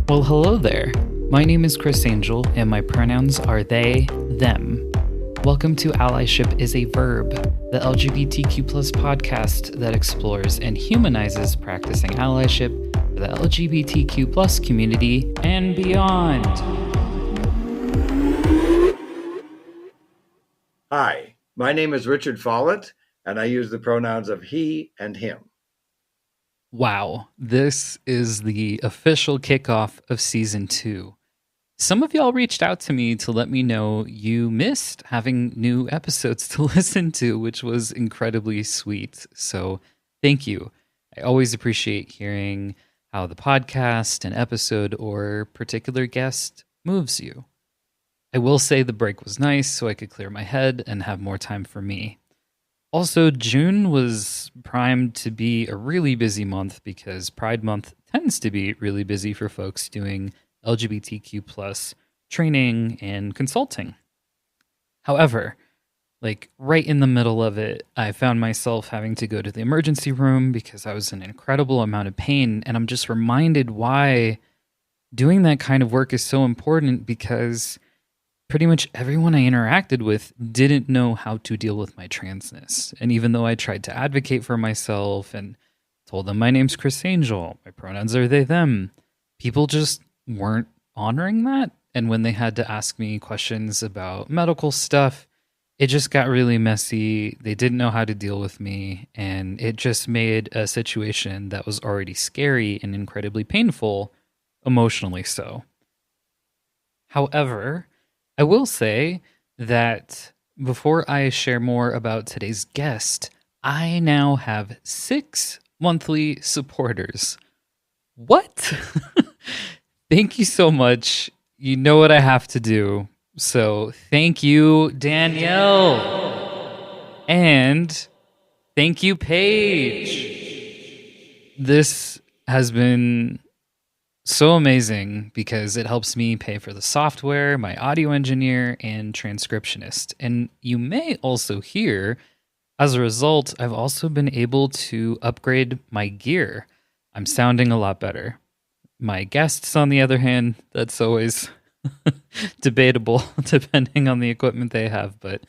Well, hello there. My name is Chris Angel, and my pronouns are they, them. Welcome to Allyship is a Verb, the LGBTQ plus podcast that explores and humanizes practicing allyship for the LGBTQ plus community and beyond. Hi, my name is Richard Follett, and I use the pronouns of he and him. Wow, this is the official kickoff of season 2. Some of y'all reached out to me to let me know you missed having new episodes to listen to, which was incredibly sweet. So thank you. I always appreciate hearing how the podcast, an episode, or particular guest moves you. I will say the break was nice so I could clear my head and have more time for me. Also, June was primed to be a really busy month because Pride Month tends to be really busy for folks doing LGBTQ plus training and consulting. However, right in the middle of it, I found myself having to go to the emergency room because I was in an incredible amount of pain, and I'm just reminded why doing that kind of work is so important, because pretty much everyone I interacted with didn't know how to deal with my transness. And even though I tried to advocate for myself and told them my name's Chris Angel, my pronouns are they, them, people just weren't honoring that. And when they had to ask me questions about medical stuff, it just got really messy. They didn't know how to deal with me. And it just made a situation that was already scary and incredibly painful, emotionally so. However, I will say that before I share more about today's guest, I now have 6 monthly supporters. What? Thank you so much. You know what I have to do. So thank you, Danielle. And thank you, Paige. This has been so amazing because it helps me pay for the software, my audio engineer, and transcriptionist. And you may also hear, as a result, I've also been able to upgrade my gear. I'm sounding a lot better. My guests, on the other hand, that's always debatable depending on the equipment they have, but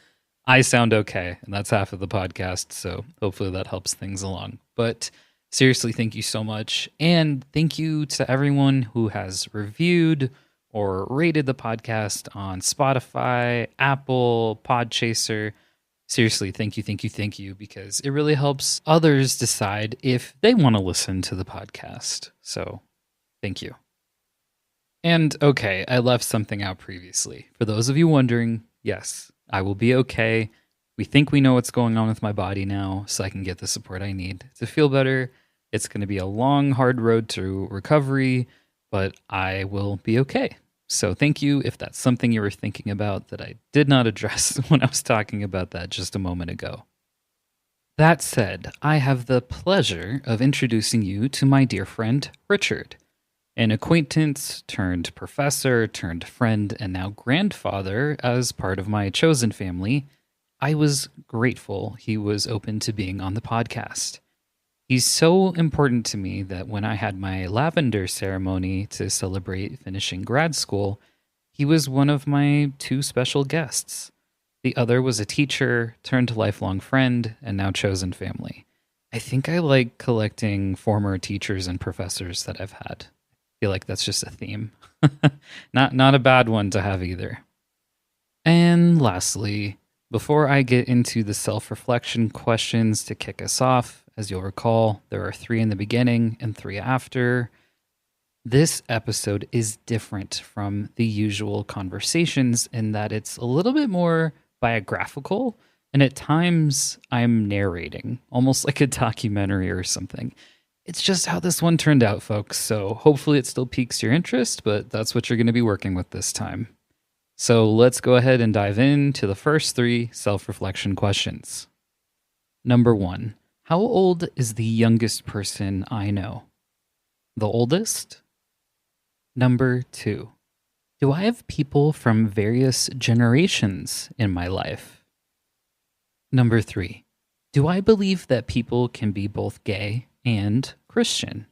I sound okay, and that's half of the podcast, so hopefully that helps things along. But seriously, thank you so much. And thank you to everyone who has reviewed or rated the podcast on Spotify, Apple, Podchaser. Seriously, thank you, because it really helps others decide if they want to listen to the podcast. So thank you. And okay, I left something out previously. For those of you wondering, yes, I will be okay. We think we know what's going on with my body now, so I can get the support I need to feel better. It's going to be a long, hard road to recovery, but I will be okay. So thank you if that's something you were thinking about that I did not address when I was talking about that just a moment ago. That said, I have the pleasure of introducing you to my dear friend, Richard, an acquaintance turned professor turned friend and now grandfather as part of my chosen family. I was grateful he was open to being on the podcast. He's so important to me that when I had my lavender ceremony to celebrate finishing grad school, he was one of my 2 special guests. The other was a teacher turned lifelong friend and now chosen family. I think I like collecting former teachers and professors that I've had. I feel like that's just a theme. Not a bad one to have either. And lastly, before I get into the self-reflection questions to kick us off, as you'll recall, there are 3 in the beginning and 3 after. This episode is different from the usual conversations in that it's a little bit more biographical, and at times I'm narrating, almost like a documentary or something. It's just how this one turned out, folks, so hopefully it still piques your interest, but that's what you're going to be working with this time. So let's go ahead and dive into the first 3 self-reflection questions. Number 1. How old is the youngest person I know? The oldest? Number 2. Do I have people from various generations in my life? Number 3. Do I believe that people can be both gay and Christian?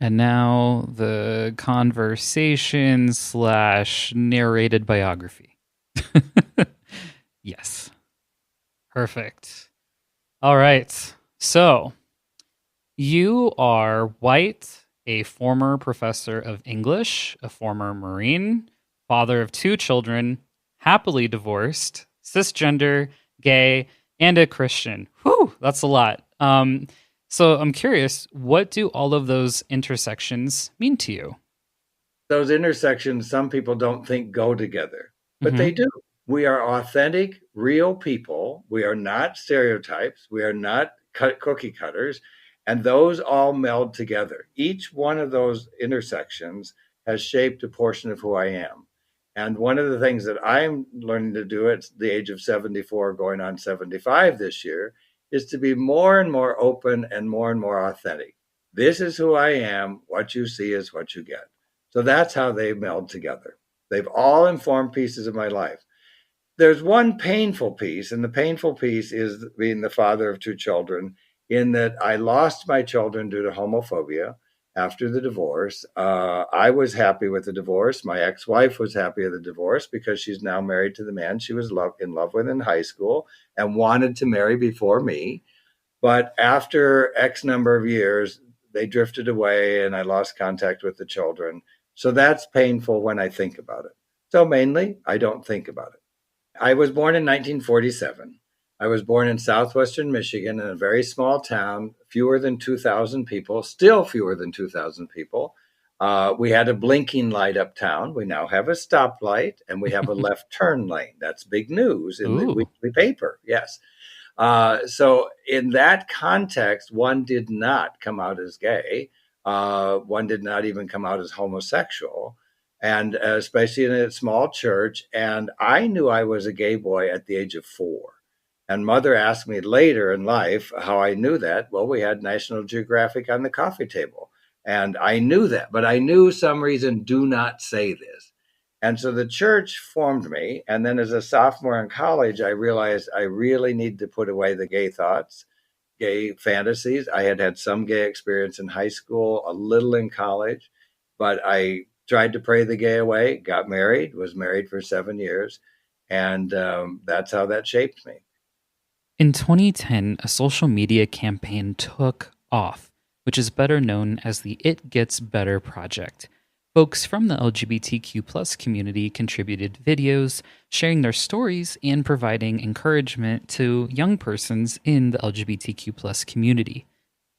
And now the conversation slash narrated biography. Yes. Perfect. All right. So you are white, a former professor of English, a former Marine, father of two children, happily divorced, cisgender, gay, and a Christian. Whew, that's a lot. So I'm curious, what do all of those intersections mean to you? Those intersections, some people don't think go together, but they Mm-hmm. do. We are authentic, real people. We are not stereotypes. We are not cookie cutters. And those all meld together. Each one of those intersections has shaped a portion of who I am. And one of the things that I'm learning to do at the age of 74, going on 75 this year, is to be more and more open and more authentic. This is who I am. What you see is what you get. So that's how they meld together. They've all informed pieces of my life. There's one painful piece, and the painful piece is being the father of two children, in that I lost my children due to homophobia after the divorce. I was happy with the divorce. My ex wife was happy with the divorce because she's now married to the man she was in love with in high school and wanted to marry before me. But after X number of years, they drifted away and I lost contact with the children. So that's painful when I think about it. So mainly, I don't think about it. I was born in 1947. I was born in southwestern Michigan in a very small town, fewer than 2,000 people, still fewer than 2,000 people. We had a blinking light uptown. We now have a stoplight and we have a left turn lane. That's big news in the Ooh. weekly paper. Yes. So, in that context, one did not come out as gay. One did not even come out as homosexual, and especially in a small church. And I knew I was a gay boy at the age of 4. And mother asked me later in life how I knew that. Well, we had National Geographic on the coffee table. And I knew that, but I knew some reason do not say this. And so the church formed me. And then as a sophomore in college, I realized I really need to put away the gay thoughts, gay fantasies. I had had some gay experience in high school, a little in college, but I tried to pray the gay away, got married, was married for 7 years. And that's how that shaped me. In 2010, a social media campaign took off, which is better known as the It Gets Better project. Folks from the LGBTQ plus community contributed videos, sharing their stories and providing encouragement to young persons in the LGBTQ plus community.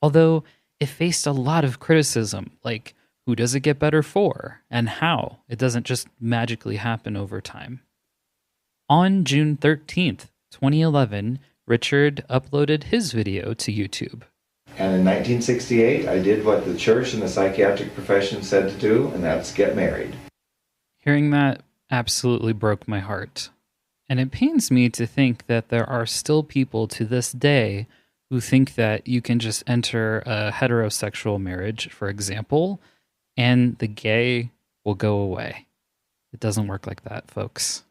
Although it faced a lot of criticism, like who does it get better for and how it doesn't just magically happen over time. On June 13th, 2011, Richard uploaded his video to YouTube. And in 1968, I did what the church and the psychiatric profession said to do, and that's get married. Hearing that absolutely broke my heart. And it pains me to think that there are still people to this day who think that you can just enter a heterosexual marriage, for example, and the gay will go away. It doesn't work like that, folks.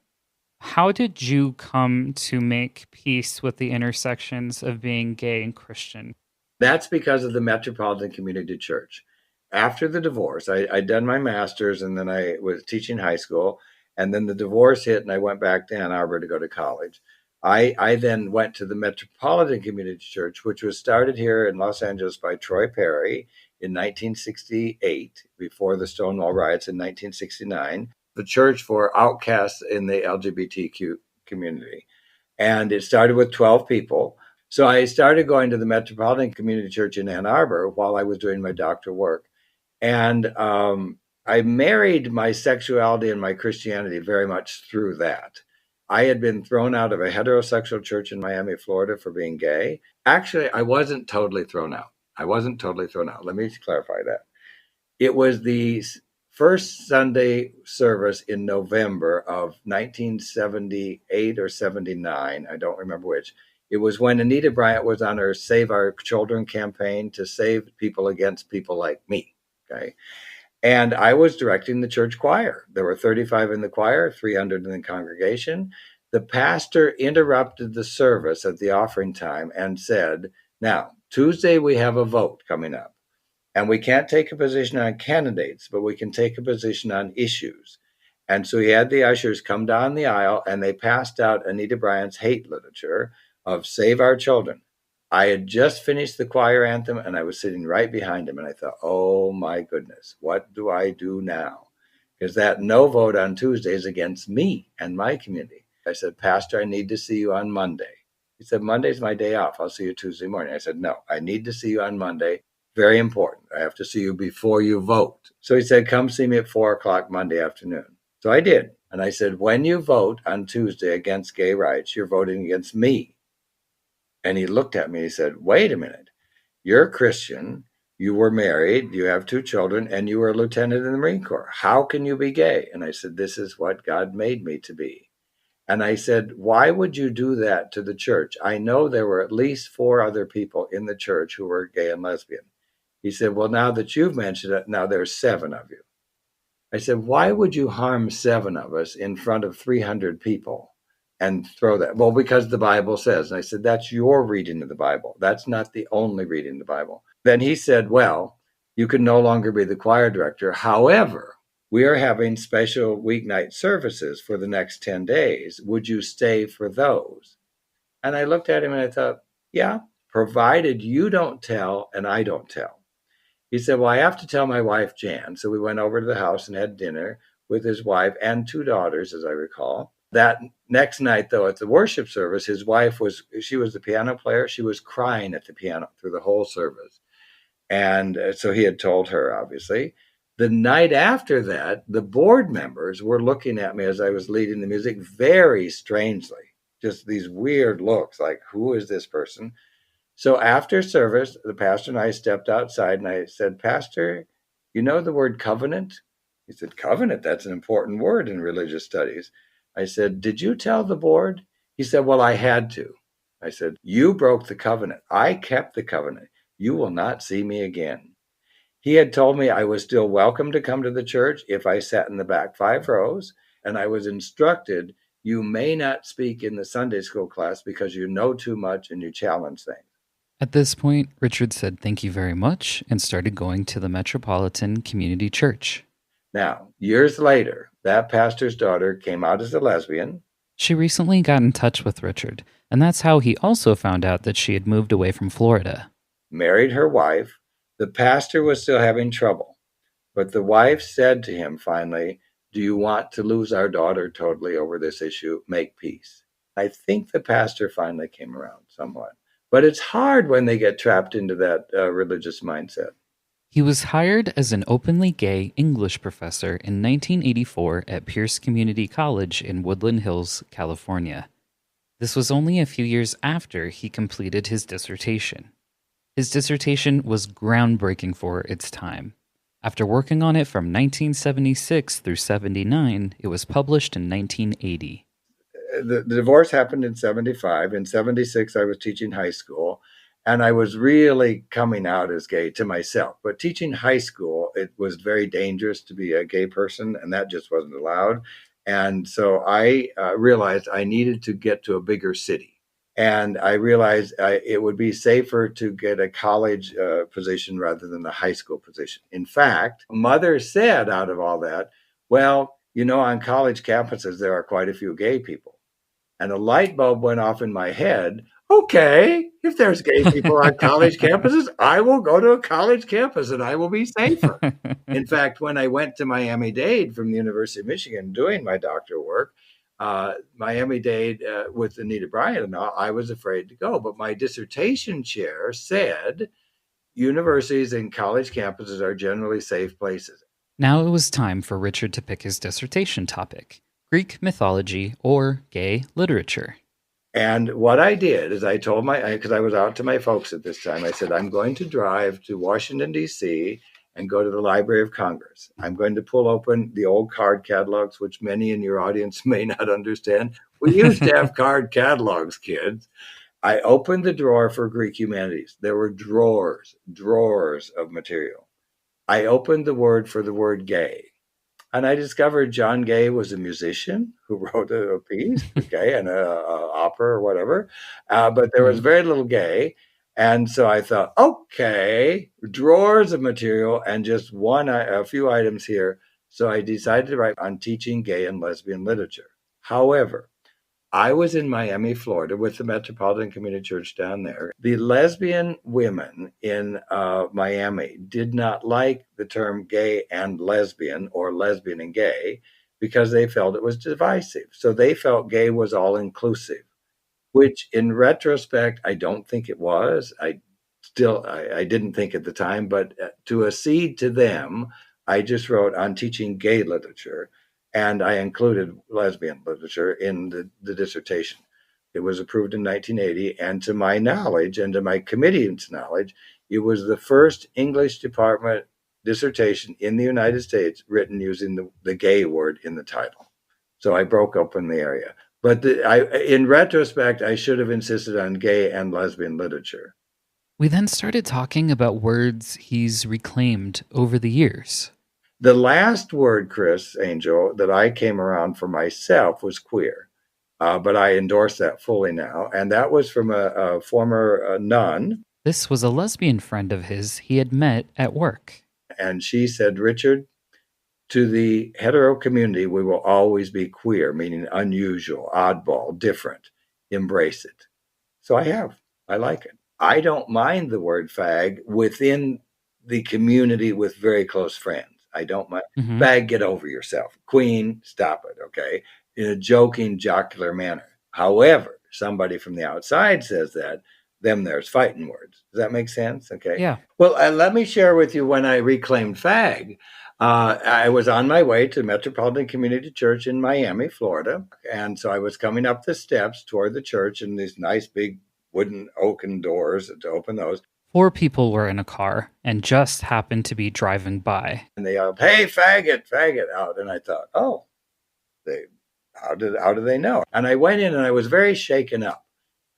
How did you come to make peace with the intersections of being gay and Christian? That's because of the Metropolitan Community Church. After the divorce, I'd done my master's and then I was teaching high school. And then the divorce hit and I went back to Ann Arbor to go to college. I then went to the Metropolitan Community Church, which was started here in Los Angeles by Troy Perry in 1968, before the Stonewall riots in 1969, the church for outcasts in the LGBTQ community. And it started with 12 people. So I started going to the Metropolitan Community Church in Ann Arbor while I was doing my doctoral work. And I married my sexuality and my Christianity very much through that. I had been thrown out of a heterosexual church in Miami, Florida for being gay. Actually, I wasn't totally thrown out. I wasn't totally thrown out. Let me clarify that. It was the first Sunday service in November of 1978 or 79. I don't remember which. It was when Anita Bryant was on her Save Our Children campaign to save people against people like me. Okay. And I was directing the church choir. There were 35 in the choir, 300 in the congregation. The pastor interrupted the service at the offering time and said, "Now, Tuesday we have a vote coming up. And we can't take a position on candidates, but we can take a position on issues. And so he had the ushers come down the aisle and they passed out Anita Bryant's hate literature of Save Our Children. I had just finished the choir anthem and I was sitting right behind him. And I thought, oh my goodness, what do I do now? Because that no vote on Tuesday is against me and my community. I said, Pastor, I need to see you on Monday. He said, Monday's my day off. I'll see you Tuesday morning. I said, no, I need to see you on Monday. Very important. I have to see you before you vote. So he said, come see me at 4 o'clock Monday afternoon. So I did. And I said, when you vote on Tuesday against gay rights, you're voting against me. And he looked at me and he said, wait a minute. You're a Christian. You were married. You have 2 children and you were a lieutenant in the Marine Corps. How can you be gay? And I said, this is what God made me to be. And I said, why would you do that to the church? I know there were at least 4 other people in the church who were gay and lesbian. He said, well, now that you've mentioned it, now there's 7 of you. I said, why would you harm 7 of us in front of 300 people and throw that? Well, because the Bible says. And I said, that's your reading of the Bible. That's not the only reading of the Bible. Then he said, well, you can no longer be the choir director. However, we are having special weeknight services for the next 10 days. Would you stay for those? And I looked at him and I thought, yeah, provided you don't tell and I don't tell. He said, well, I have to tell my wife, Jan. So we went over to the house and had dinner with his wife and 2 daughters, as I recall. That next night, though, at the worship service, his wife she was the piano player. She was crying at the piano through the whole service. And so he had told her, obviously. The night after that, the board members were looking at me as I was leading the music very strangely, just these weird looks like, who is this person? So after service, the pastor and I stepped outside and I said, Pastor, you know the word covenant? He said, covenant, that's an important word in religious studies. I said, did you tell the board? He said, well, I had to. I said, you broke the covenant. I kept the covenant. You will not see me again. He had told me I was still welcome to come to the church if I sat in the back 5 rows, and I was instructed, you may not speak in the Sunday school class because you know too much and you challenge things. At this point, Richard said thank you very much and started going to the Metropolitan Community Church. Now, years later, that pastor's daughter came out as a lesbian. She recently got in touch with Richard, and that's how he also found out that she had moved away from Florida. Married her wife. The pastor was still having trouble, but the wife said to him finally, do you want to lose our daughter totally over this issue? Make peace. I think the pastor finally came around somewhat. But it's hard when they get trapped into that religious mindset. He was hired as an openly gay English professor in 1984 at Pierce Community College in Woodland Hills, California. This was only a few years after he completed his dissertation. His dissertation was groundbreaking for its time. After working on it from 1976 through 79, it was published in 1980. The divorce happened in 75. In 76, I was teaching high school, and I was really coming out as gay to myself. But teaching high school, it was very dangerous to be a gay person, and that just wasn't allowed. And so I realized I needed to get to a bigger city. And I realized it would be safer to get a college position rather than a high school position. In fact, Mother said out of all that, well, you know, on college campuses, there are quite a few gay people. And a light bulb went off in my head. Okay, if there's gay people on college campuses, I will go to a college campus and I will be safer. In fact, when I went to Miami-Dade from the University of Michigan doing my doctoral work, Miami-Dade with Anita Bryant and all, I was afraid to go. But my dissertation chair said universities and college campuses are generally safe places. Now it was time for Richard to pick his dissertation topic: Greek mythology or gay literature. And what I did is I told because I was out to my folks at this time, I said, I'm going to drive to Washington, D.C. and go to the Library of Congress. I'm going to pull open the old card catalogs, which many in your audience may not understand. We used to have card catalogs, kids. I opened the drawer for Greek humanities. There were drawers of material. I opened the word gay. And I discovered John Gay was a musician who wrote a piece, okay, and an opera or whatever. But there was very little gay. And so I thought, okay, drawers of material and just a few items here. So I decided to write on teaching gay and lesbian literature. However, I was in Miami, Florida, with the Metropolitan Community Church down there. The lesbian women in Miami did not like the term gay and lesbian or lesbian and gay because they felt it was divisive. So they felt gay was all inclusive, which in retrospect, I don't think it was. I didn't think at the time, but to accede to them, I just wrote on teaching gay literature, and I included lesbian literature in the dissertation. It was approved in 1980, and to my knowledge and to my committee's knowledge, it was the first English department dissertation in the United States written using the gay word in the title. So I broke open the area. But in retrospect, I should have insisted on gay and lesbian literature. We then started talking about words he's reclaimed over the years. The last word, Chris Angel, that I came around for myself was queer, but I endorse that fully now. And that was from a former nun. This was a lesbian friend of his he had met at work. And she said, Richard, to the hetero community, we will always be queer, meaning unusual, oddball, different. Embrace it. So I have. I like it. I don't mind the word fag within the community with very close friends. I don't mind. Mm-hmm. Fag, get over yourself. Queen, stop it, okay? In a joking, jocular manner. However, somebody from the outside says that, them there's fighting words. Does that make sense? Okay. Yeah. Well, let me share with you when I reclaimed fag. I was on my way to Metropolitan Community Church in Miami, Florida. And so I was coming up the steps toward the church in these nice big wooden oaken doors to open those. 4 people were in a car and just happened to be driving by. And they yelled, hey, faggot, faggot out. And I thought, oh, how do they know? And I went in and I was very shaken up.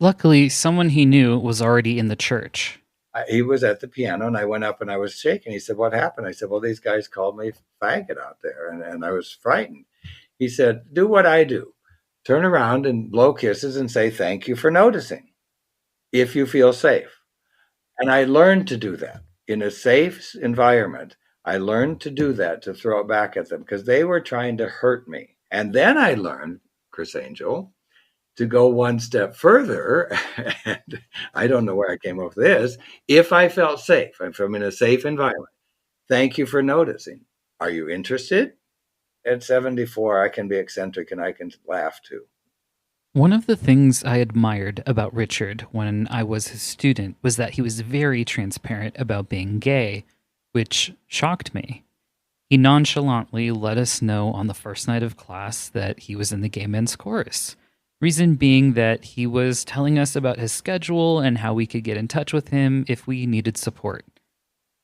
Luckily, someone he knew was already in the church. He was at the piano and I went up and I was shaking. He said, what happened? I said, well, these guys called me faggot out there. And I was frightened. He said, do what I do. Turn around and blow kisses and say, thank you for noticing, if you feel safe. And I learned to do that in a safe environment. I learned to do that, to throw it back at them because they were trying to hurt me. And then I learned, Chris Angel, to go one step further, and I don't know where I came up with this, if I felt safe, if I'm in a safe environment, thank you for noticing. Are you interested? At 74, I can be eccentric and I can laugh too. One of the things I admired about Richard when I was his student was that he was very transparent about being gay, which shocked me. He nonchalantly let us know on the first night of class that he was in the gay men's chorus. Reason being that he was telling us about his schedule and how we could get in touch with him if we needed support.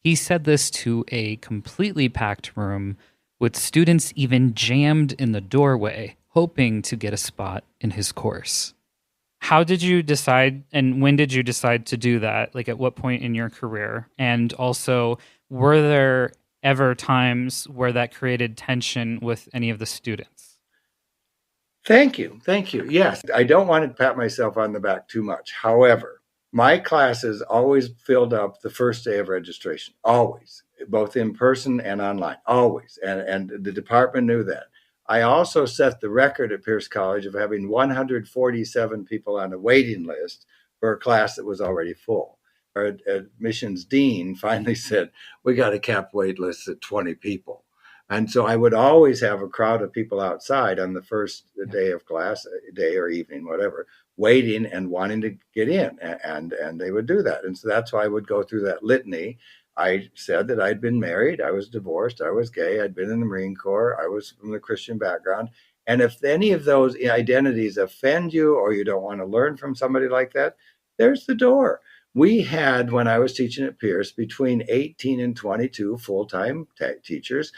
He said this to a completely packed room with students even jammed in the doorway, hoping to get a spot in his course. How did you decide and when did you decide to do that? Like at what point in your career? And also, were there ever times where that created tension with any of the students? Thank you. Thank you. Yes, I don't want to pat myself on the back too much. However, my classes always filled up the first day of registration, always, both in person and online, always. And the department knew that. I also set the record at Pierce College of having 147 people on a waiting list for a class that was already full. Our admissions dean finally said, we got a cap wait list at 20 people. And so I would always have a crowd of people outside on the first day of class, day or evening, whatever, waiting and wanting to get in. And they would do that. And so that's why I would go through that litany. I said that I'd been married, I was divorced, I was gay, I'd been in the Marine Corps, I was from the Christian background. And if any of those identities offend you or you don't want to learn from somebody like that, there's the door. We had, when I was teaching at Pierce, between 18 and 22 full-time teachers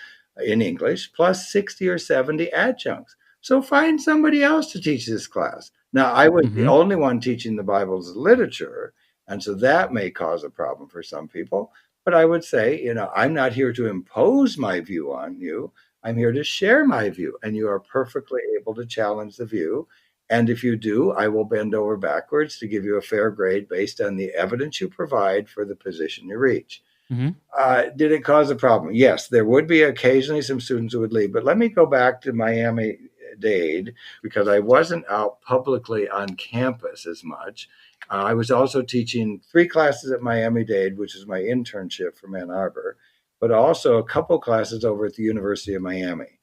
in English, plus 60 or 70 adjuncts. So find somebody else to teach this class. Now, I was the only one teaching the Bible as literature, and so that may cause a problem for some people. But I would say, I'm not here to impose my view on you. I'm here to share my view, and you are perfectly able to challenge the view. And if you do, I will bend over backwards to give you a fair grade based on the evidence you provide for the position you reach. Mm-hmm. Did it cause a problem? Yes, there would be occasionally some students who would leave. But let me go back to Miami-Dade, because I wasn't out publicly on campus as much. I was also teaching 3 classes at Miami-Dade, which is my internship from Ann Arbor, but also a couple classes over at the University of Miami.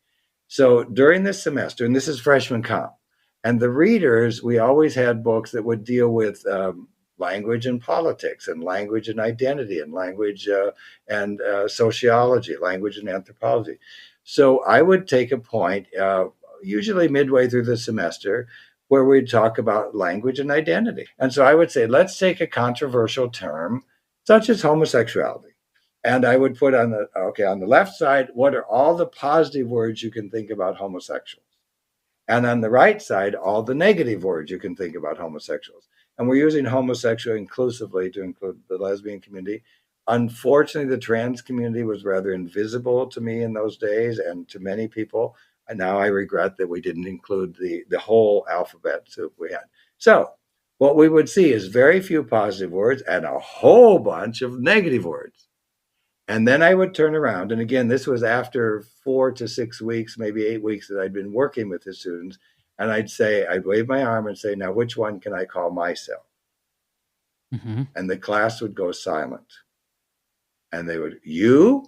So during this semester, and this is freshman comp, and the readers, we always had books that would deal with language and politics, and language and identity, and language and sociology, language and anthropology. So I would take a point, usually midway through the semester, where we'd talk about language and identity. And so I would say, let's take a controversial term such as homosexuality. And I would put on the left side, what are all the positive words you can think about homosexuals? And on the right side, all the negative words you can think about homosexuals. And we're using homosexual inclusively to include the lesbian community. Unfortunately, the trans community was rather invisible to me in those days and to many people. And now I regret that we didn't include the whole alphabet that we had. So what we would see is very few positive words and a whole bunch of negative words. And then I would turn around. And again, this was after 4 to 6 weeks, maybe 8 weeks that I'd been working with the students. And I'd wave my arm and say, now, which one can I call myself? Mm-hmm. And the class would go silent. And they would, you?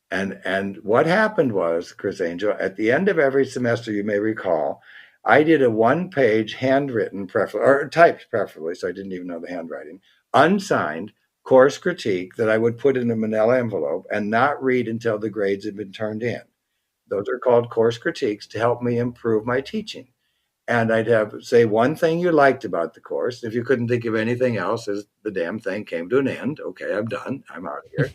And what happened was, Chris Angel, at the end of every semester, you may recall, I did a 1-page handwritten, or typed preferably, so I didn't even know the handwriting, unsigned course critique that I would put in a manila envelope and not read until the grades had been turned in. Those are called course critiques to help me improve my teaching. And I'd have say one thing you liked about the course. If you couldn't think of anything else, as the damn thing came to an end. Okay, I'm done. I'm out of here.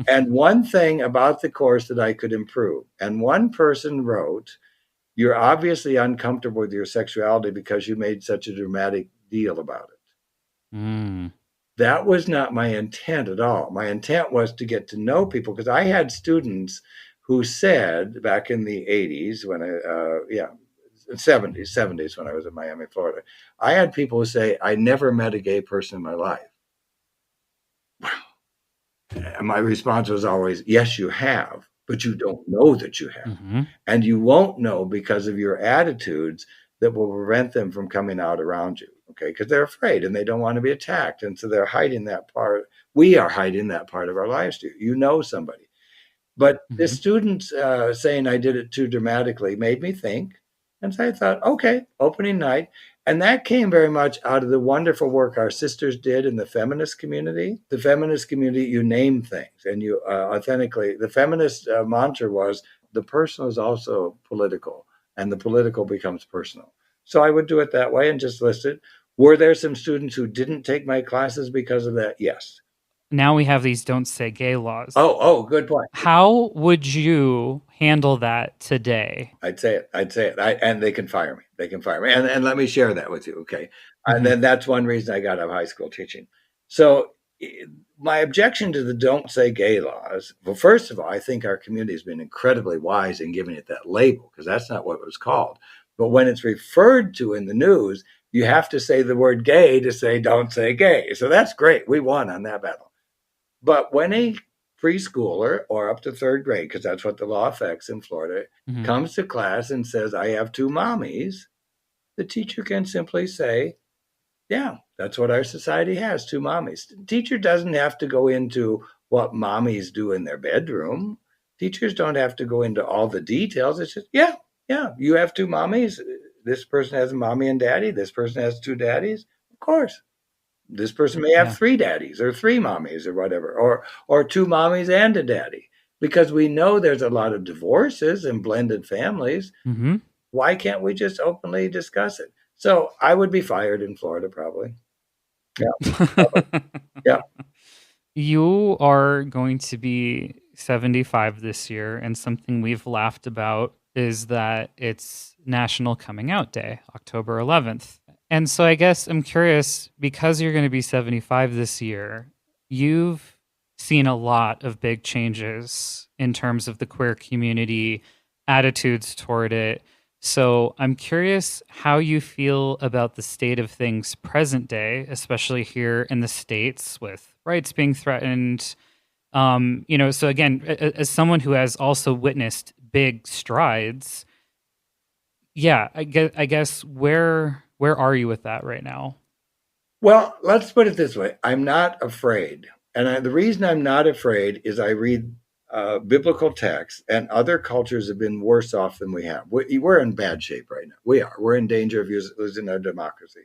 And one thing about the course that I could improve. And one person wrote, you're obviously uncomfortable with your sexuality because you made such a dramatic deal about it. Mm. That was not my intent at all. My intent was to get to know people, because I had students who said back in the 80s when 70s when I was in Miami, Florida, I had people who say, I never met a gay person in my life. And my response was always, yes, you have, but you don't know that you have. Mm-hmm. And you won't know because of your attitudes that will prevent them from coming out around you. Okay, because they're afraid and they don't want to be attacked. And so they're hiding that part. We are hiding that part of our lives too. You know somebody. But the students saying I did it too dramatically made me think. And so I thought, okay, opening night. And that came very much out of the wonderful work our sisters did in the feminist community. The feminist community, you name things and you authentically, the feminist mantra was the personal is also political and the political becomes personal. So I would do it that way and just list it. Were there some students who didn't take my classes because of that? Yes. Now we have these don't say gay laws. Oh, good point. How would you handle that today? I'd say it. And they can fire me. And let me share that with you. Okay. And then that's one reason I got out of high school teaching. So my objection to the don't say gay laws, well, first of all, I think our community has been incredibly wise in giving it that label, because that's not what it was called. But when it's referred to in the news, you have to say the word gay to say don't say gay. So that's great. We won on that battle. But when a preschooler or up to 3rd grade, because that's what the law affects in Florida, comes to class and says, I have 2 mommies, the teacher can simply say, yeah, that's what our society has, 2 mommies. The teacher doesn't have to go into what mommies do in their bedroom. Teachers don't have to go into all the details. It's just, yeah, you have 2 mommies. This person has a mommy and daddy. This person has 2 daddies. Of course. This person may have 3 daddies or 3 mommies or whatever, or 2 mommies and a daddy, because we know there's a lot of divorces and blended families. Why can't we just openly discuss it? So I would be fired in Florida, probably. Yeah. You are going to be 75 this year, and something we've laughed about is that it's National Coming Out Day, October 11th. And so I guess I'm curious, because you're going to be 75 this year, you've seen a lot of big changes in terms of the queer community, attitudes toward it. So I'm curious how you feel about the state of things present day, especially here in the States with rights being threatened. So again, as someone who has also witnessed big strides, yeah, I guess where are you with that right now? Well, let's put it this way. I'm not afraid. The reason I'm not afraid is I read biblical texts, and other cultures have been worse off than we have. We're in bad shape right now. We are. We're in danger of losing our democracy.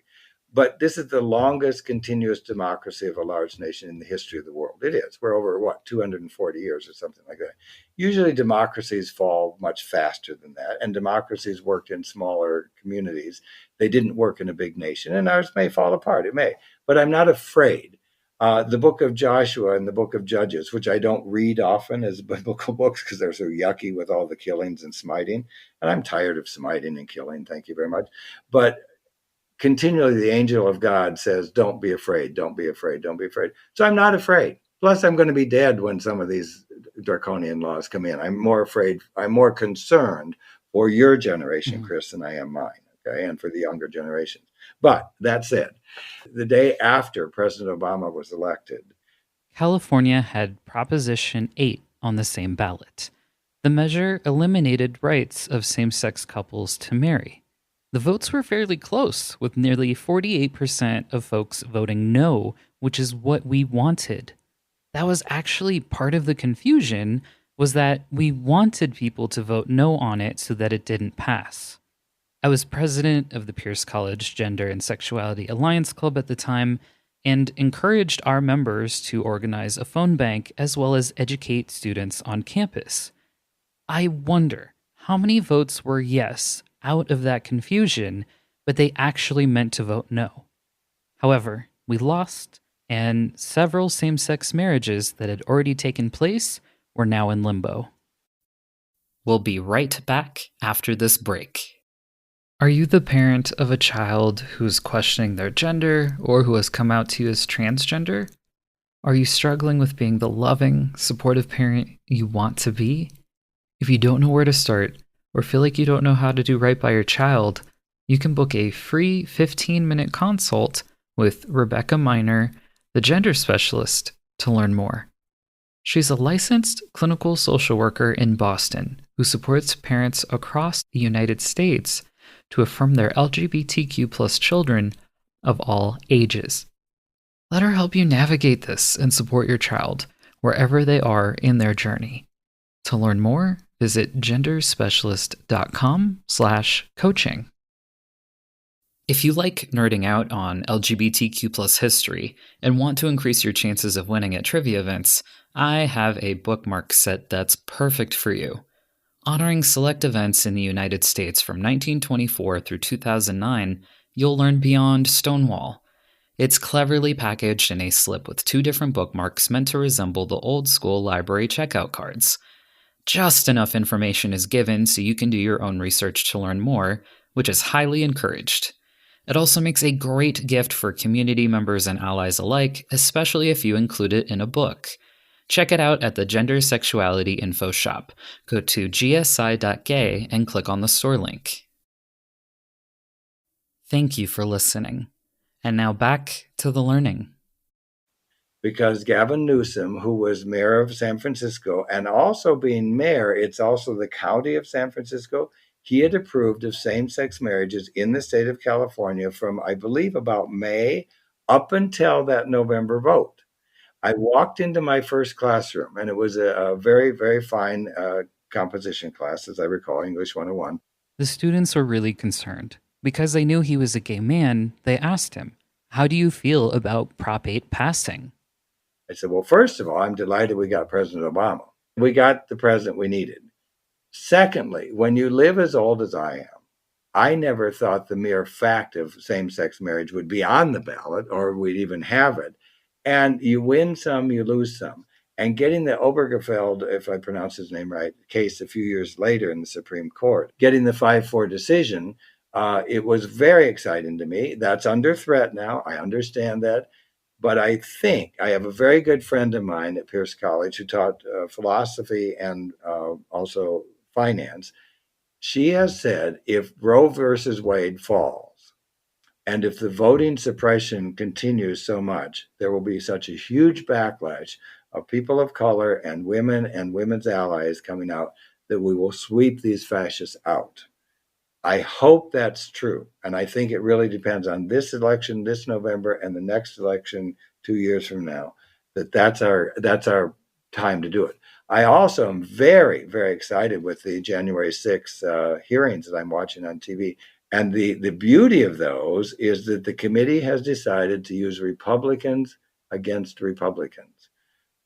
But this is the longest continuous democracy of a large nation in the history of the world. It is. We're over, what, 240 years or something like that. Usually democracies fall much faster than that, and democracies worked in smaller communities. They didn't work in a big nation, and ours may fall apart. It may. But I'm not afraid. The book of Joshua and the book of Judges, which I don't read often as biblical books because they're so yucky with all the killings and smiting. And I'm tired of smiting and killing. Thank you very much. But continually the angel of God says, don't be afraid, don't be afraid, don't be afraid. So I'm not afraid. Plus, I'm going to be dead when some of these draconian laws come in. I'm more afraid, I'm more concerned for your generation, Mhm. Chris, than I am mine, okay, and for the younger generations. But that said, the day after President Obama was elected, California had Proposition 8 on the same ballot. The measure eliminated rights of same sex couples to marry. The votes were fairly close, with nearly 48% of folks voting no, which is what we wanted. That was actually part of the confusion, was that we wanted people to vote no on it so that it didn't pass. I was president of the Pierce College Gender and Sexuality Alliance Club at the time and encouraged our members to organize a phone bank as well as educate students on campus. I wonder how many votes were yes out of that confusion, but they actually meant to vote no. However, we lost, and several same sex marriages that had already taken place were now in limbo. We'll be right back after this break. Are you the parent of a child who's questioning their gender or who has come out to you as transgender? Are you struggling with being the loving, supportive parent you want to be? If you don't know where to start or feel like you don't know how to do right by your child, you can book a free 15-minute consult with Rebecca Miner, the gender specialist, to learn more. She's a licensed clinical social worker in Boston who supports parents across the United States to affirm their LGBTQ+ children of all ages. Let her help you navigate this and support your child wherever they are in their journey. To learn more, visit genderspecialist.com/coaching. If you like nerding out on LGBTQ+ history and want to increase your chances of winning at trivia events, I have a bookmark set that's perfect for you. Honoring select events in the United States from 1924 through 2009, you'll learn beyond Stonewall. It's cleverly packaged in a slip with two different bookmarks meant to resemble the old school library checkout cards. Just enough information is given so you can do your own research to learn more, which is highly encouraged. It also makes a great gift for community members and allies alike, especially if you include it in a book. Check it out at the Gender Sexuality Info Shop. Go to gsi.gay and click on the store link. Thank you for listening. And now back to the learning. because Gavin Newsom, who was mayor of San Francisco, and also being mayor, it's also the county of San Francisco, he had approved of same sex marriages in the state of California from, I believe, about May up until that November vote. I walked into my first classroom, and it was a very, very fine composition class, as I recall, English 101. The students were really concerned. Because they knew he was a gay man, they asked him, "How do you feel about Prop 8 passing?" I said, well, first of all, I'm delighted we got President Obama. We got the president we needed. Secondly, when you live as old as I am, I never thought the mere fact of same sex marriage would be on the ballot or we'd even have it. And you win some, you lose some. And getting the Obergefell, if I pronounce his name right, case a few years later in the Supreme Court, getting the 5-4 decision, it was very exciting to me. That's under threat now. I understand that. But I think I have a very good friend of mine at Pierce College who taught philosophy and also finance. She has said if Roe versus Wade falls, and if the voting suppression continues so much, there will be such a huge backlash of people of color and women's allies coming out that we will sweep these fascists out. I hope that's true. And I think it really depends on this election this November and the next election 2 years from now, that's our time to do it. I also am very, very excited with the January 6th hearings that I'm watching on TV. And the beauty of those is that the committee has decided to use Republicans against Republicans.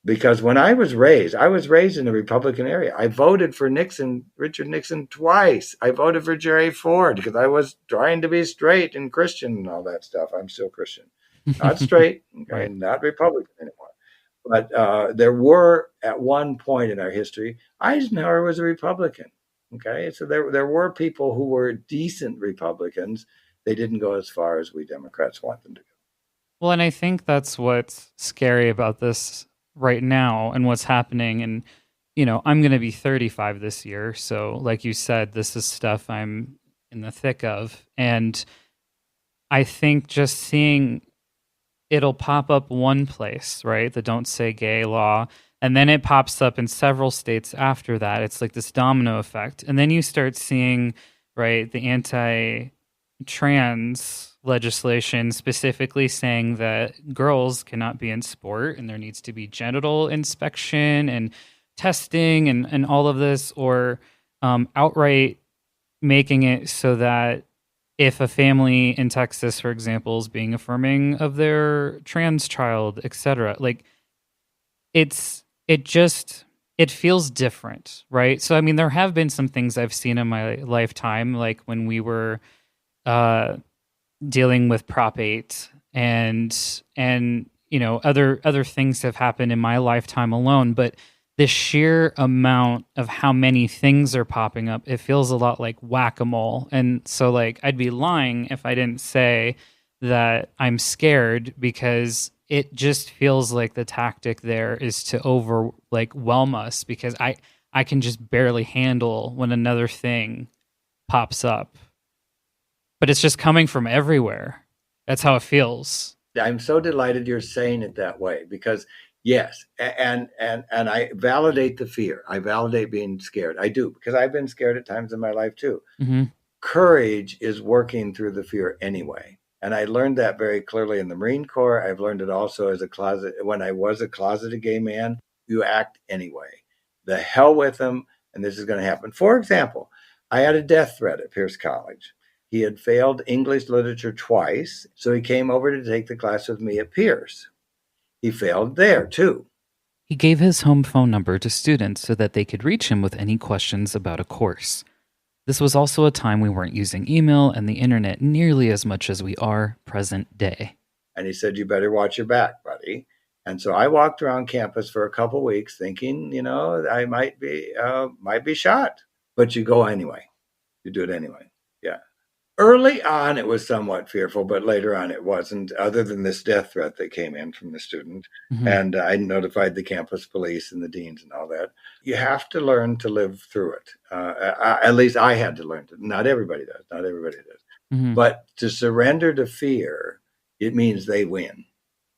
Because when I was raised in the Republican area. I voted for Richard Nixon twice. I voted for Jerry Ford because I was trying to be straight and Christian and all that stuff. I'm still Christian, not straight, okay, Right. not Republican anymore. But there were, at one point in our history, Eisenhower was a Republican. Okay, so there were people who were decent Republicans. They didn't go as far as we Democrats want them to go. Well, and I think that's what's scary about this right now and what's happening. And, I'm going to be 35 this year. So, like you said, this is stuff I'm in the thick of. And I think just seeing it'll pop up one place, right? The don't say gay law. And then it pops up in several states after that. It's like this domino effect. And then you start seeing, right, the anti trans legislation specifically saying that girls cannot be in sport and there needs to be genital inspection and testing and all of this, or outright making it so that if a family in Texas, for example, is being affirming of their trans child, etc., like it feels different, right? So I mean, there have been some things I've seen in my lifetime, like when we were uh, dealing with Prop 8 and other things have happened in my lifetime alone, but the sheer amount of how many things are popping up, it feels a lot like whack-a-mole. And so like I'd be lying if I didn't say that I'm scared, because it just feels like the tactic there is to over like whelm us, because I can just barely handle when another thing pops up. But it's just coming from everywhere. That's how it feels. I'm so delighted you're saying it that way because yes, and I validate the fear. I validate being scared. I do because I've been scared at times in my life too. Hmm. Courage is working through the fear anyway. And I learned that very clearly in the Marine Corps. I've learned it also when I was a closeted gay man. You act anyway. The hell with them, and this is going to happen. For example, I had a death threat at Pierce College. He had failed English literature twice, so he came over to take the class with me at Pierce. He failed there too. He gave his home phone number to students so that they could reach him with any questions about a course. This was also a time we weren't using email and the internet nearly as much as we are present day. And he said, "You better watch your back, buddy." And so I walked around campus for a couple of weeks thinking, I might be shot. But you go anyway. You do it anyway. Yeah. Early on, it was somewhat fearful, but later on, it wasn't, other than this death threat that came in from the student. Mhm. And I notified the campus police and the deans and all that. You have to learn to live through it. At least I had to learn to. Not everybody does. Not everybody does. Mhm. But to surrender to fear, it means they win.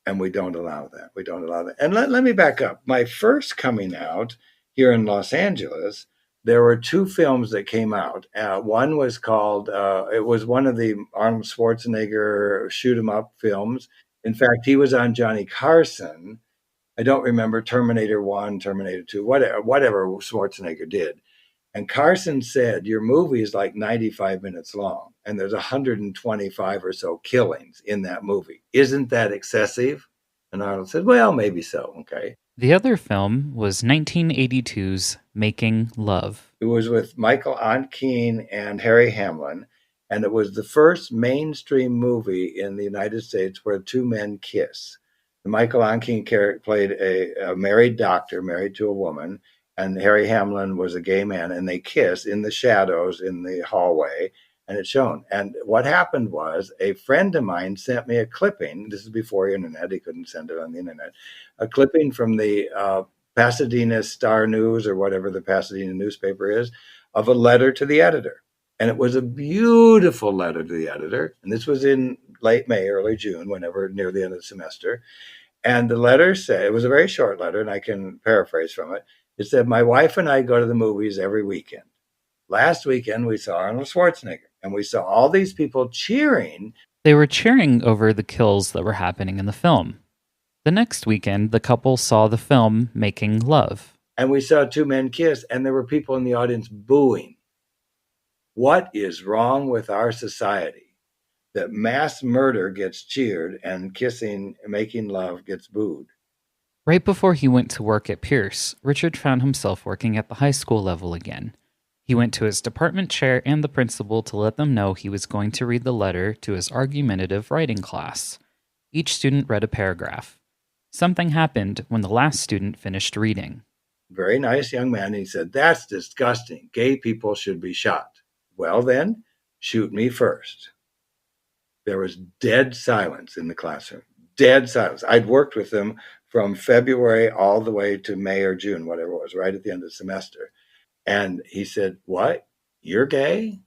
And we don't allow that. We don't allow that. And let me back up. My first coming out here in Los Angeles, there were two films that came out. One was called, it was one of the Arnold Schwarzenegger shoot 'em up films. In fact, he was on Johnny Carson. I don't remember Terminator 1, Terminator 2, whatever Schwarzenegger did. And Carson said, "Your movie is like 95 minutes long, and there's 125 or so killings in that movie. Isn't that excessive?" And Arnold said, "Well, maybe so." Okay. The other film was 1982's Making Love. It was with Michael Ontkean and Harry Hamlin, and it was the first mainstream movie in the United States where two men kiss. Michael Ontkean played a married doctor married to a woman, and Harry Hamlin was a gay man, and they kiss in the shadows in the hallway, and it's shown. And what happened was a friend of mine sent me a clipping. This is before the internet. He couldn't send it on the internet. A clipping from the Pasadena Star News or whatever the Pasadena newspaper is, of a letter to the editor. And it was a beautiful letter to the editor. And this was in late May, early June, whenever near the end of the semester. And the letter said, it was a very short letter, and I can paraphrase from it. It said, my wife and I go to the movies every weekend. Last weekend, we saw Arnold Schwarzenegger, and we saw all these people cheering. They were cheering over the kills that were happening in the film. The next weekend, the couple saw the film Making Love. And we saw two men kiss, and there were people in the audience booing. What is wrong with our society that mass murder gets cheered and kissing, making love gets booed? Right before he went to work at Pierce, Richard found himself working at the high school level again. He went to his department chair and the principal to let them know he was going to read the letter to his argumentative writing class. Each student read a paragraph. Something happened when the last student finished reading. Very nice young man. He said, that's disgusting. Gay people should be shot. Well, then, shoot me first. There was dead silence in the classroom. Dead silence. I'd worked with them from February all the way to May or June, whatever it was, right at the end of the semester. And he said, what? You're gay?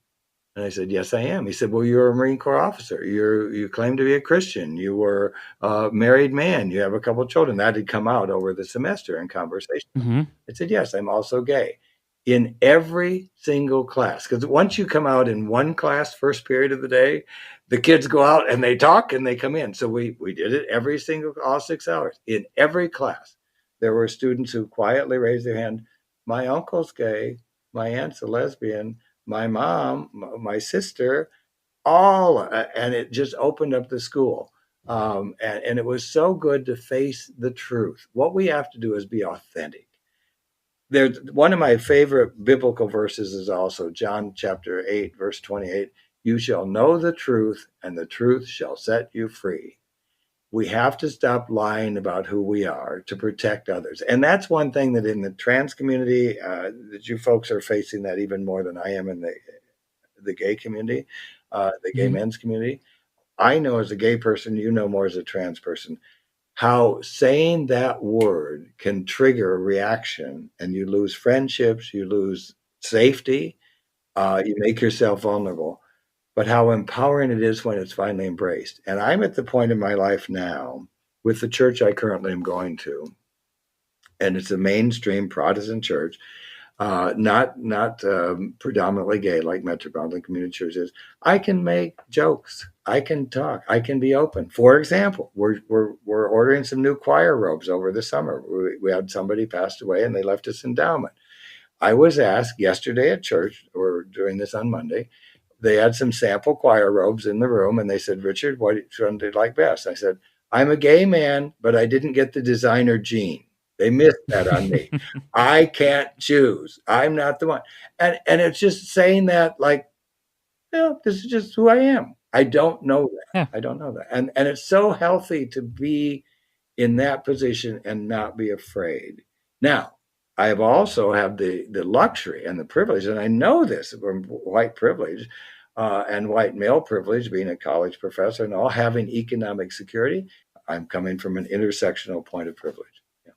And I said, yes, I am. He said, well, you're a Marine Corps officer. You claim to be a Christian. You were a married man. You have a couple of children. That had come out over the semester in conversation. Mm-hmm. I said, yes, I'm also gay. In every single class, because once you come out in one class, first period of the day, the kids go out and they talk and they come in. So we did it all 6 hours. In every class, there were students who quietly raised their hand. My uncle's gay. My aunt's a lesbian. My mom, my sister, all, and it just opened up the school. And it was so good to face the truth. What we have to do is be authentic. There's one of my favorite biblical verses is also John chapter 8, verse 28. You shall know the truth, and the truth shall set you free. We have to stop lying about who we are to protect others. And that's one thing that in the trans community, that you folks are facing that even more than I am in the gay community, the gay men's community. I know as a gay person, you know more as a trans person, how saying that word can trigger a reaction, and you lose friendships, you lose safety, you make yourself vulnerable. But how empowering it is when it's finally embraced. And I'm at the point in my life now with the church I currently am going to, and it's a mainstream Protestant church, not predominantly gay like Metropolitan Community Church is. I can make jokes. I can talk. I can be open. For example, we're ordering some new choir robes over the summer. We had somebody passed away and they left us endowment. I was asked yesterday at church, or doing this on Monday, they had some sample choir robes in the room and they said, Richard, what one do you like best? I said, I'm a gay man, but I didn't get the designer gene. They missed that on me. I can't choose. I'm not the one. And it's just saying that like, this is just who I am. I don't know that. Yeah. I don't know that. And it's so healthy to be in that position and not be afraid. Now, I have also have the luxury and the privilege, and I know this from white privilege and white male privilege, being a college professor and all, having economic security. I'm coming from an intersectional point of privilege. Yeah.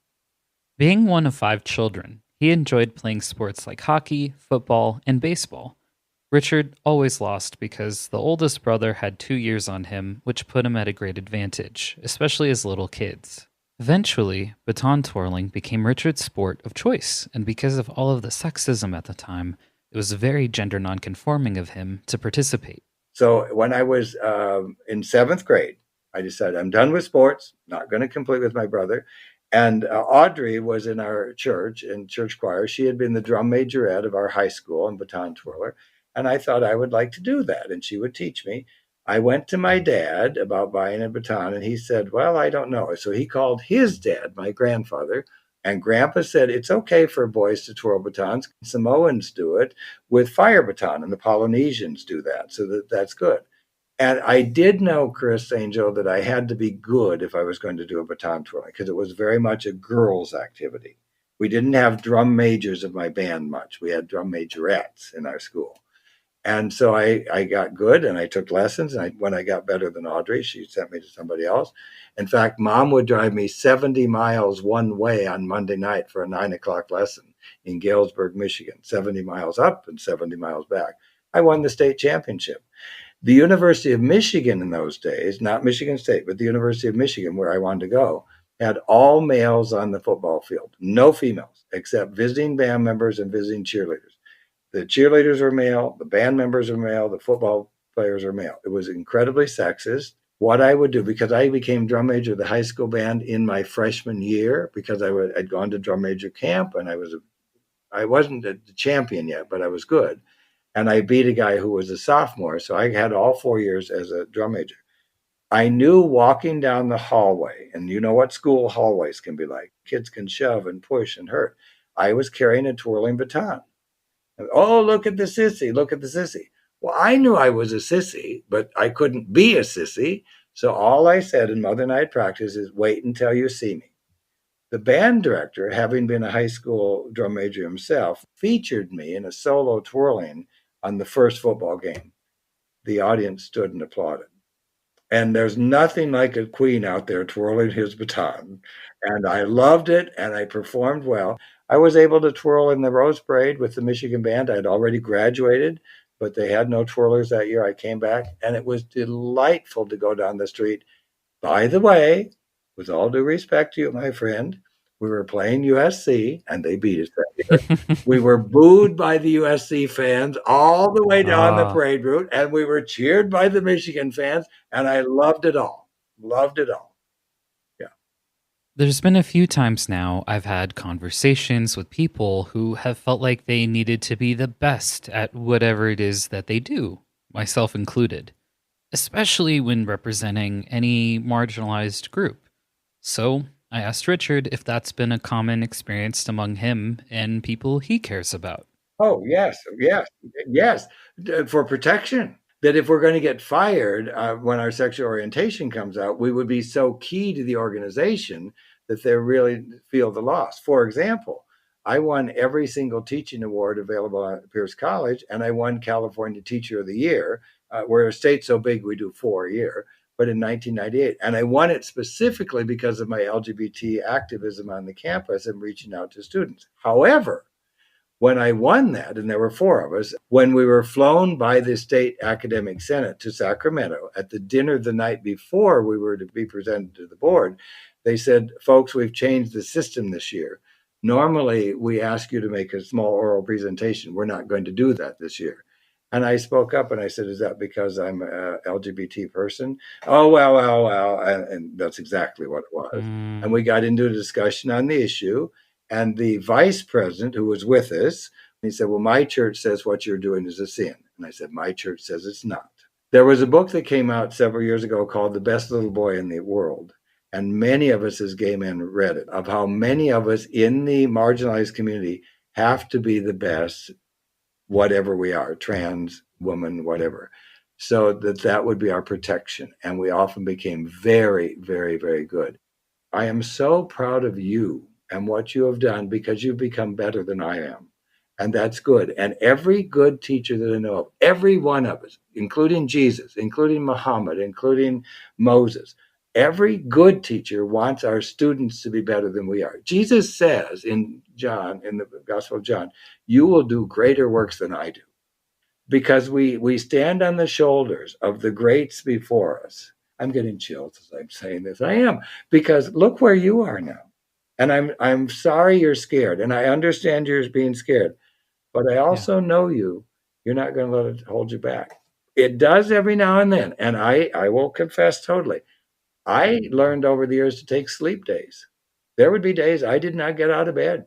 Being one of 5 children, he enjoyed playing sports like hockey, football, and baseball. Richard always lost because the oldest brother had 2 years on him, which put him at a great advantage, especially as little kids. Eventually, baton twirling became Richard's sport of choice, and because of all of the sexism at the time, it was very gender nonconforming of him to participate. So when I was in 7th grade, I decided I'm done with sports, not going to compete with my brother. And Audrey was in our church, in church choir. She had been the drum majorette of our high school and baton twirler. And I thought I would like to do that, and she would teach me. I went to my dad about buying a baton, and he said, well, I don't know. So he called his dad, my grandfather, and Grandpa said, it's okay for boys to twirl batons. Samoans do it with fire baton, and the Polynesians do that. So that's good. And I did know, Chris Angel, that I had to be good if I was going to do a baton twirling, because it was very much a girls' activity. We didn't have drum majors of my band much. We had drum majorettes in our school. And so I got good and I took lessons. And when I got better than Audrey, she sent me to somebody else. In fact, Mom would drive me 70 miles one way on Monday night for a 9 o'clock lesson in Galesburg, Michigan, 70 miles up and 70 miles back. I won the state championship. The University of Michigan in those days, not Michigan State, but the University of Michigan, where I wanted to go, had all males on the football field, no females, except visiting band members and visiting cheerleaders. The cheerleaders were male, the band members were male, the football players were male. It was incredibly sexist. What I would do, because I became drum major of the high school band in my freshman year, because I'd gone to drum major camp and I wasn't the champion yet, but I was good. And I beat a guy who was a sophomore. So I had all 4 years as a drum major. I knew walking down the hallway, and you know what school hallways can be like. Kids can shove and push and hurt. I was carrying a twirling baton. Oh, look at the sissy, look at the sissy. Well, I knew I was a sissy, but I couldn't be a sissy. So all I said in Mother Night practice is wait until you see me. The band director, having been a high school drum major himself, featured me in a solo twirling on the first football game. The audience stood and applauded. And there's nothing like a queen out there twirling his baton. And I loved it, and I performed well. I was able to twirl in the Rose Parade with the Michigan Band. I had already graduated, but they had no twirlers that year. I came back, and it was delightful to go down the street. By the way, with all due respect to you, my friend, we were playing USC, and they beat us that year. We were booed by the USC fans all the way down the parade route, and we were cheered by the Michigan fans, and I loved it all. Loved it all. Yeah. There's been a few times now I've had conversations with people who have felt like they needed to be the best at whatever it is that they do, myself included, especially when representing any marginalized group. So I asked Richard if that's been a common experience among him and people he cares about. Oh, yes, yes, yes. For protection. That if we're going to get fired when our sexual orientation comes out, we would be so key to the organization that they really feel the loss. For example, I won every single teaching award available at Pierce College, and I won California Teacher of the Year. We're a state so big we do 4 a year, but in 1998. And I won it specifically because of my LGBT activism on the campus and reaching out to students. However, when I won that, and there were 4 of us, when we were flown by the state academic senate to Sacramento at the dinner the night before we were to be presented to the board, they said, folks, we've changed the system this year. Normally, we ask you to make a small oral presentation. We're not going to do that this year. And I spoke up and I said, is that because I'm an LGBT person? Oh, well. And that's exactly what it was. And we got into a discussion on the issue. And the vice president who was with us, he said, well, my church says what you're doing is a sin. And I said, my church says it's not. There was a book that came out several years ago called The Best Little Boy in the World. And many of us as gay men read it, of how many of us in the marginalized community have to be the best, whatever we are, trans, woman, whatever. So that would be our protection. And we often became very, very, very good. I am so proud of you and what you have done because you've become better than I am. And that's good. And every good teacher that I know of, every one of us, including Jesus, including Muhammad, including Moses, every good teacher wants our students to be better than we are. Jesus says in John, in the Gospel of John, you will do greater works than I do. Because we stand on the shoulders of the greats before us. I'm getting chills as I'm saying this. I am, because look where you are now. And I'm sorry you're scared, and I understand you're being scared, but I also know you're not going to let it hold you back. It does every now and then, and I will confess totally. I learned over the years to take sleep days. There would be days I did not get out of bed.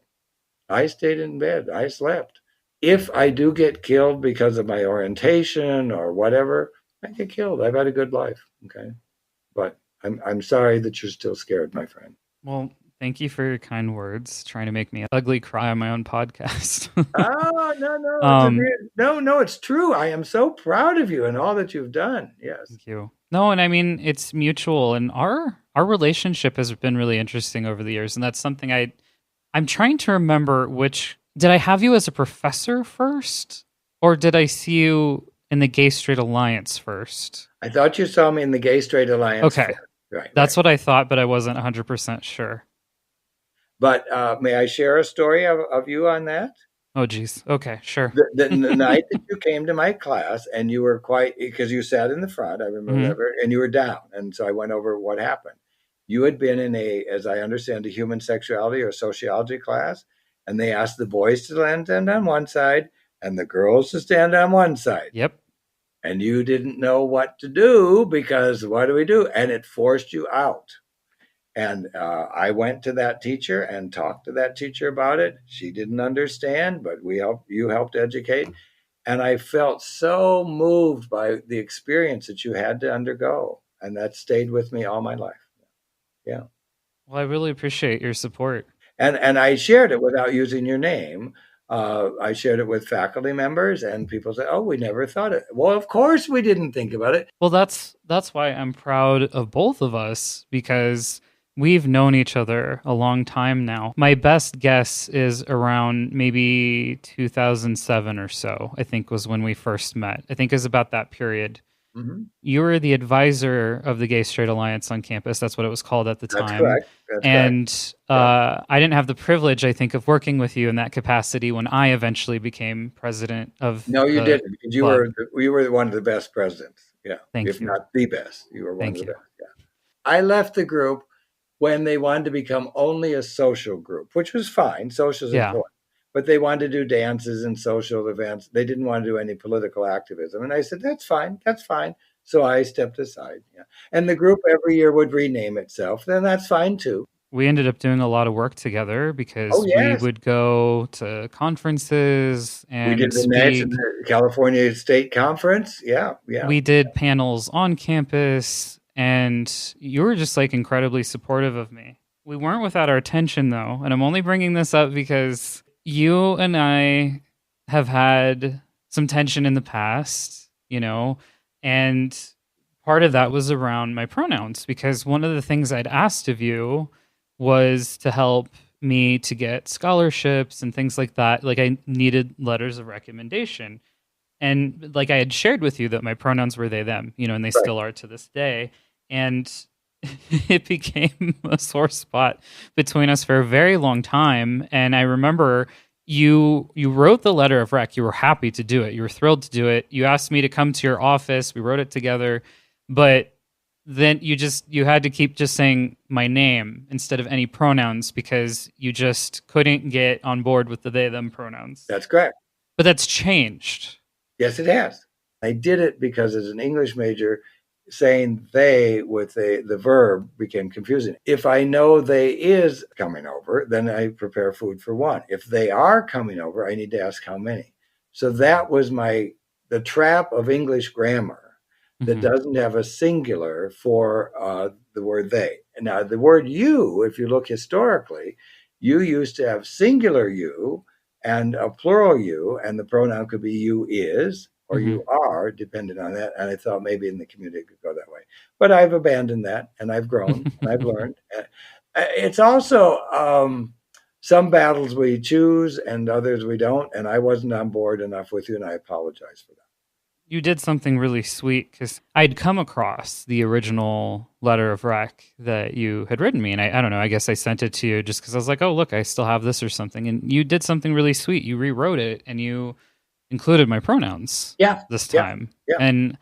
I stayed in bed. I slept. If I do get killed because of my orientation or whatever, I get killed. I've had a good life, okay? But I'm sorry that you're still scared, my friend. Well, thank you for your kind words, trying to make me ugly cry on my own podcast. Oh, no. No, it's true. I am so proud of you and all that you've done. Yes. Thank you. No, and I mean, it's mutual, and our relationship has been really interesting over the years, and that's something I'm trying to remember which, did I have you as a professor first? Or did I see you in the Gay Straight Alliance first? I thought you saw me in the Gay Straight Alliance Okay. first. Right, That's right. what I thought, but I wasn't 100% sure. But may I share a story of you on that? Oh, geez. Okay, sure. The night that you came to my class and you were quite, because you sat in the front, I remember Hmm. that, and you were down. And so I went over what happened. You had been in a, as I understand, a human sexuality or sociology class, and they asked the boys to stand on one side and the girls to stand on one side. Yep. And you didn't know what to do because what do we do? And it forced you out. And I went to that teacher and talked to that teacher about it. She didn't understand, but you helped educate. And I felt so moved by the experience that you had to undergo. And that stayed with me all my life. Yeah. Well, I really appreciate your support. And I shared it without using your name. I shared it with faculty members, and people said, "Oh, we never thought it." Well, of course we didn't think about it. Well, that's why I'm proud of both of us because we've known each other a long time now. My best guess is around maybe 2007 or so, I think was when we first met. I think it was about that period. Mhm. You were the advisor of the Gay Straight Alliance on campus. That's what it was called at the That's time. correct. That's correct. And Yeah. I didn't have the privilege, I think, of working with you in that capacity when I eventually became president of No, you the didn't, because club. you were one of the best presidents. Yeah, Thank if you. not the best, you were one of Thank the you. best. Yeah. I left the group when they wanted to become only a social group, which was fine. Social is Yeah. important, but they wanted to do dances and social events. They didn't want to do any political activism, and I said, "That's fine. That's fine." So I stepped aside. Yeah, and the group every year would rename itself. Then that's fine too. We ended up doing a lot of work together Oh because we yes, would go to conferences we did and speak. the California State Conference. Yeah, yeah. We did panels on campus, and you were just like incredibly supportive of me. We weren't without our tension though, and I'm only bringing this up because you and I have had some tension in the past, and part of that was around my pronouns because one of the things I'd asked of you was to help me to get scholarships and things like that. Like I needed letters of recommendation. And like I had shared with you that my pronouns were they them, and they Right. still are to this day. And it became a sore spot between us for a very long time. And I remember you wrote the letter of rec. You were happy to do it. You were thrilled to do it. You asked me to come to your office. We wrote it together, but then you had to keep just saying my name instead of any pronouns because you just couldn't get on board with the they them pronouns. That's correct. But that's changed. Yes, it has. I did it because as an English major, saying they with the verb became confusing. If I know they is coming over, then I prepare food for one. If they are coming over, I need to ask how many. So that was the trap of English grammar that Mhm. doesn't have a singular for the word they. Now, the word you, if you look historically, you used to have singular you and a plural you, and the pronoun could be you is or Mhm. you are, depending on that. And I thought maybe in the community it could go that way. But I've abandoned that and I've grown and I've learned. It's also some battles we choose and others we don't. And I wasn't on board enough with you, and I apologize for that. You did something really sweet because I'd come across the original letter of rec that you had written me. And I don't know, I guess I sent it to you just because I was like, oh, look, I still have this or something. And you did something really sweet. You rewrote it and you included my pronouns Yeah, this yeah, time. yeah. And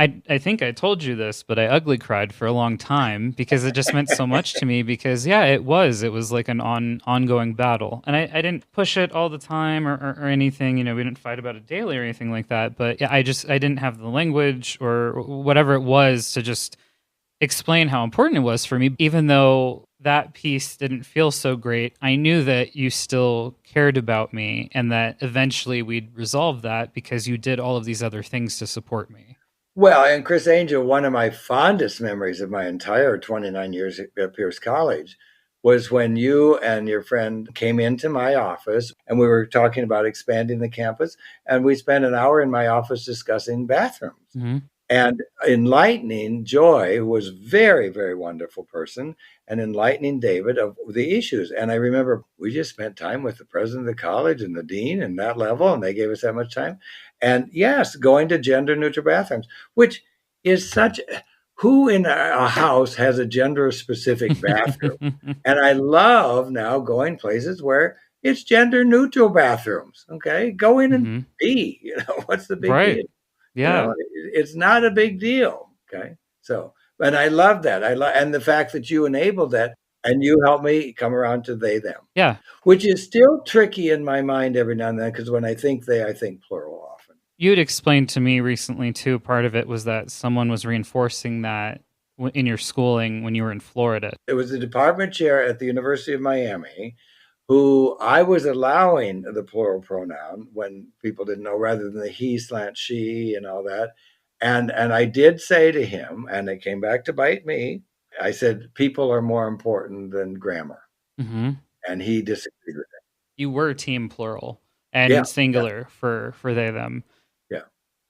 I think I told you this, but I ugly cried for a long time because it just meant so much to me because yeah, it was like an ongoing battle. And I didn't push it all the time or anything, we didn't fight about it daily or anything like that. But yeah, I didn't have the language or whatever it was to just explain how important it was for me. Even though that piece didn't feel so great, I knew that you still cared about me and that eventually we'd resolve that because you did all of these other things to support me. Well, and Chris Angel, one of my fondest memories of my entire 29 years at Pierce College was when you and your friend came into my office and we were talking about expanding the campus. And we spent an hour in my office discussing bathrooms. Hmm. And enlightening Joy, who was very, very wonderful person, and enlightening David of the issues. And I remember we just spent time with the president of the college and the dean and that level, and they gave us that much time. And yes, going to gender neutral bathrooms, which is such, who in a house has a gender specific bathroom? And I love now going places where it's gender neutral bathrooms. Okay, go in and Hmm. be, what's the big Right. deal? Yeah. It's not a big deal. Okay. So, and I love that. And the fact that you enabled that and you helped me come around to they, them, Yeah. which is still tricky in my mind every now and then. Cause when I think they, I think plural often. You had explained to me recently too. Part of it was that someone was reinforcing that in your schooling when you were in Florida. It was the department chair at the University of Miami who I was allowing the plural pronoun when people didn't know, rather than the he/she and all that. And I did say to him, and it came back to bite me. I said, people are more important than grammar. Hmm. And he disagreed with that. You were team plural Yeah, and yeah, singular for they them, yeah,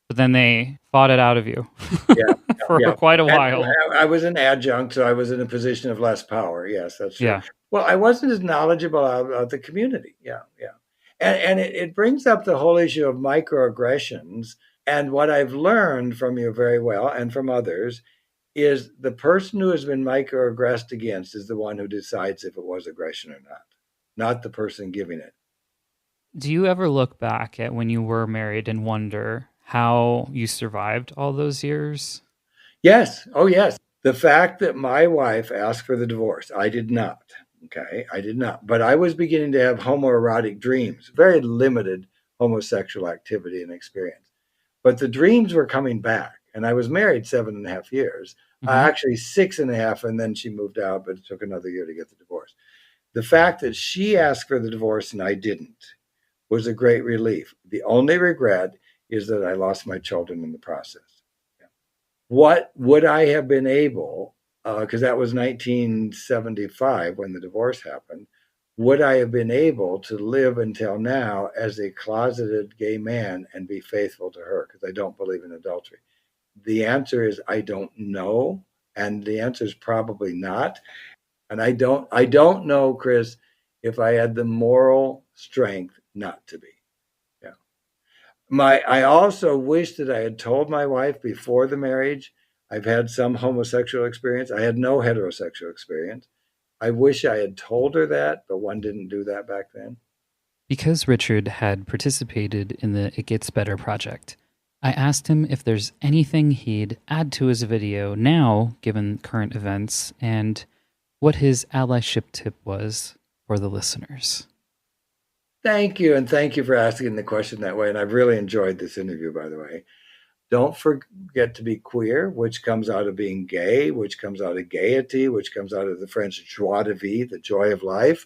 but then they fought it out of you yeah, for yeah. quite a And while. I was an adjunct, so I was in a position of less power. Yes, that's true. Yeah. Well, I wasn't as knowledgeable about the community. Yeah, yeah. And it brings up the whole issue of microaggressions. And what I've learned from you very well and from others is the person who has been microaggressed against is the one who decides if it was aggression or not the person giving it. Do you ever look back at when you were married and wonder how you survived all those years? Yes. Oh, yes. The fact that my wife asked for the divorce, I did not. Okay. I did not. But I was beginning to have homoerotic dreams, very limited homosexual activity and experience. But the dreams were coming back. And I was married 7.5 years, Hmm. actually 6.5. And then she moved out, but it took another year to get the divorce. The fact that she asked for the divorce and I didn't was a great relief. The only regret is that I lost my children in the process. What would I have been able, because that was 1975 when the divorce happened, would I have been able to live until now as a closeted gay man and be faithful to her? Because I don't believe in adultery. The answer is I don't know, and the answer is probably not. And I don't know, Chris, if I had the moral strength not to be. Yeah. I also wish that I had told my wife before the marriage. I've had some homosexual experience. I had no heterosexual experience. I wish I had told her that, but one didn't do that back then. Because Richard had participated in the It Gets Better project, I asked him if there's anything he'd add to his video now, given current events, and what his allyship tip was for the listeners. Thank you. And thank you for asking the question that way. And I've really enjoyed this interview, by the way. Don't forget to be queer, which comes out of being gay, which comes out of gaiety, which comes out of the French joie de vivre, the joy of life.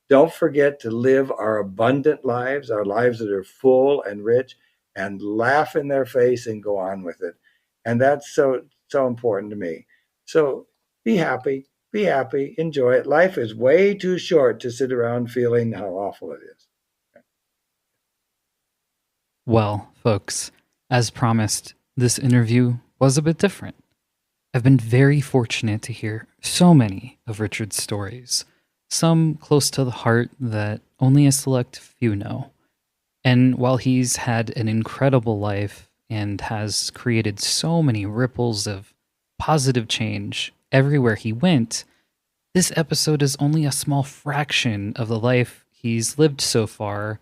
Don't forget to live our abundant lives, our lives that are full and rich, and laugh in their face and go on with it. And that's so important to me. So be happy, enjoy it. Life is way too short to sit around feeling how awful it is. Well, folks, as promised, this interview was a bit different. I've been very fortunate to hear so many of Richard's stories, some close to the heart that only a select few know. And while he's had an incredible life and has created so many ripples of positive change everywhere he went, this episode is only a small fraction of the life he's lived so far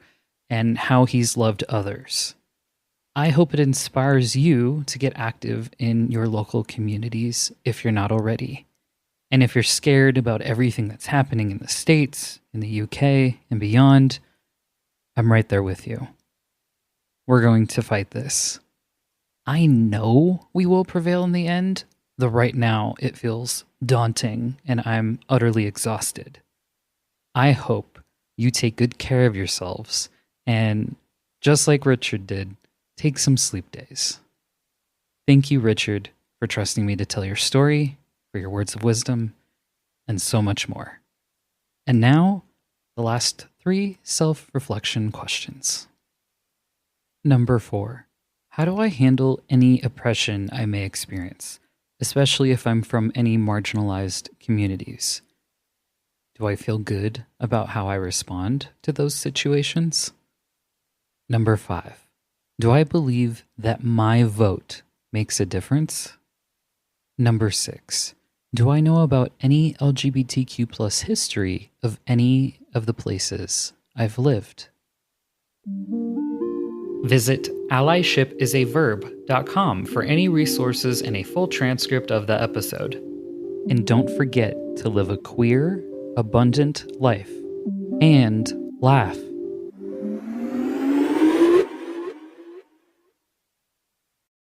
and how he's loved others. I hope it inspires you to get active in your local communities if you're not already. And if you're scared about everything that's happening in the States, in the UK, and beyond, I'm right there with you. We're going to fight this. I know we will prevail in the end, though right now it feels daunting and I'm utterly exhausted. I hope you take good care of yourselves and, just like Richard did, take some sleep days. Thank you, Richard, for trusting me to tell your story, for your words of wisdom, and so much more. And now, the last 3 self-reflection questions. Number 4. How do I handle any oppression I may experience, especially if I'm from any marginalized communities? Do I feel good about how I respond to those situations? Number 5. Do I believe that my vote makes a difference? Number 6. Do I know about any LGBTQ plus history of any of the places I've lived? Visit allyshipisaverb.com for any resources and a full transcript of the episode. And don't forget to live a queer, abundant life and laugh.